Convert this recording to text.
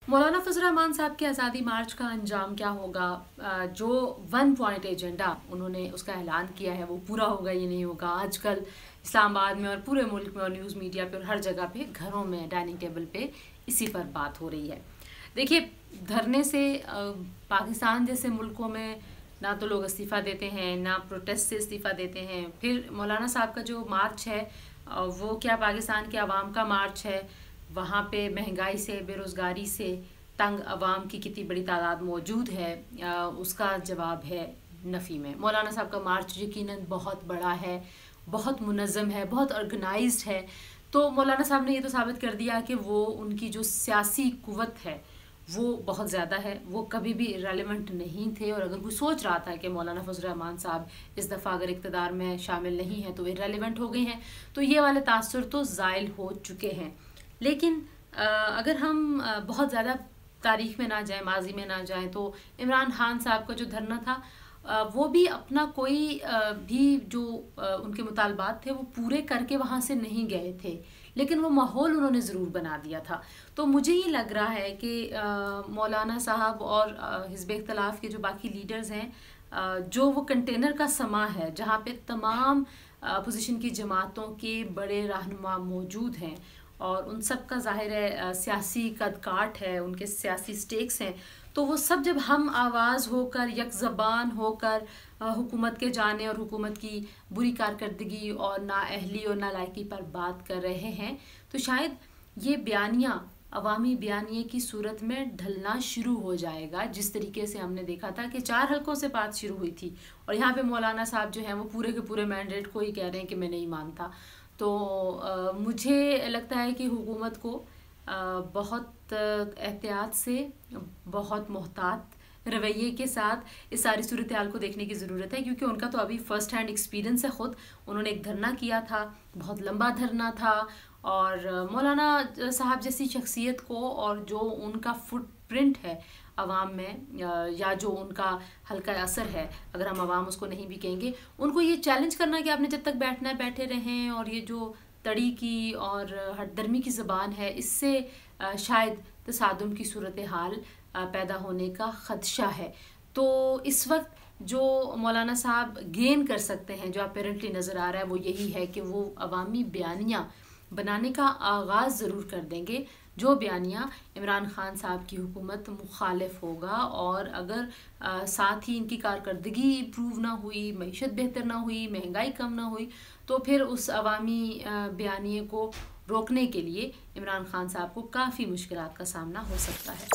मौलाना फजल रहमान साहब के आज़ादी मार्च का अंजाम क्या होगा? जो 1 पॉइंट एजेंडा उन्होंने उसका ऐलान किया है वो पूरा होगा या नहीं होगा? आजकल इस्लामाबाद में और पूरे मुल्क में और न्यूज़ मीडिया पे और हर जगह पे घरों में डाइनिंग टेबल पे इसी पर बात हो रही है। देखिए, धरने से पाकिस्तान जैसे मुल्कों में ना तो लोग इस्तीफ़ा देते हैं, ना प्रोटेस्ट से इस्तीफ़ा देते हैं। फिर मौलाना साहब का जो मार्च है वो क्या पाकिस्तान के अवाम का मार्च है? वहाँ पे महंगाई से, बेरोज़गारी से तंग अवाम की कितनी बड़ी तादाद मौजूद है, उसका जवाब है नफ़ी में। मौलाना साहब का मार्च यकीनन बहुत बड़ा है, बहुत मुनज़्ज़म है, बहुत ऑर्गेनाइज्ड है। तो मौलाना साहब ने ये तो साबित कर दिया कि वो उनकी जो सियासी कुव्वत है वो बहुत ज़्यादा है। वो कभी भी इर्रेलेवेंट नहीं थे, और अगर कोई सोच रहा था कि मौलाना फजल रहमान साहब इस दफ़ा अगर इक़्तिदार में शामिल नहीं हैं तो इर्रेलेवेंट हो गए हैं, तो ये वाले तासुर तो ज़ाइल हो चुके हैं। लेकिन अगर हम बहुत ज़्यादा तारीख़ में ना जाएं, माजी में ना जाएं, तो इमरान खान साहब का जो धरना था वो भी अपना कोई भी जो उनके मुतालबात थे वो पूरे करके वहाँ से नहीं गए थे, लेकिन वो माहौल उन्होंने ज़रूर बना दिया था। तो मुझे ये लग रहा है कि मौलाना साहब और हिज़्ब इख्तिलाफ़ के जो बाकी लीडर्स हैं, जो वो कंटेनर का समा है जहाँ पे तमाम अपोजिशन की जमातों के बड़े रहनुमा मौजूद हैं और उन सब का ज़ाहिर है सियासी कदकाठ है, उनके सियासी स्टेक्स हैं, तो वो सब जब हम आवाज़ होकर, यक ज़बान होकर हुकूमत के जाने और हुकूमत की बुरी कारकर्दगी और नाअहली और नालायकी पर बात कर रहे हैं, तो शायद ये बयानिया अवामी बयानिए की सूरत में ढलना शुरू हो जाएगा। जिस तरीके से हमने देखा था कि 4 हलकों से बात शुरू हुई थी और यहाँ पे मौलाना साहब जो हैं वो पूरे के पूरे मैंडेट को ही कह रहे हैं कि मैं नहीं मानता। तो मुझे लगता है कि हुकूमत को बहुत एहतियात से, बहुत मोहतात रवैये के साथ इस सारी सूरत हाल को देखने की ज़रूरत है, क्योंकि उनका तो अभी फ़र्स्ट हैंड एक्सपीरियंस है। ख़ुद उन्होंने एक धरना किया था, बहुत लंबा धरना था, और मौलाना साहब जैसी शख्सियत को और जो उनका फुटप्रिंट है अवाम में, या जो उनका हल्का असर है, अगर हम अवाम उसको नहीं भी कहेंगे, उनको ये चैलेंज करना कि आपने जब तक बैठना है बैठे रहें, और ये जो तड़ी की और हटदर्मी की ज़बान है, इससे शायद तसादुम की सूरत हाल पैदा होने का ख़दशा है। तो इस वक्त जो मौलाना साहब गेन कर सकते हैं, जो अपेरेंटली नज़र आ रहा है, वो यही है कि वो अवामी बयानिया बनाने का आगाज़ ज़रूर कर देंगे, जो बयानिया इमरान खान साहब की हुकूमत मुखालिफ होगा। और अगर साथ ही इनकी कारकर्दगी इम्प्रूव ना हुई, मईशत बेहतर ना हुई, महंगाई कम ना हुई, तो फिर उस अवामी बयानिए को रोकने के लिए इमरान खान साहब को काफ़ी मुश्किलात का सामना हो सकता है।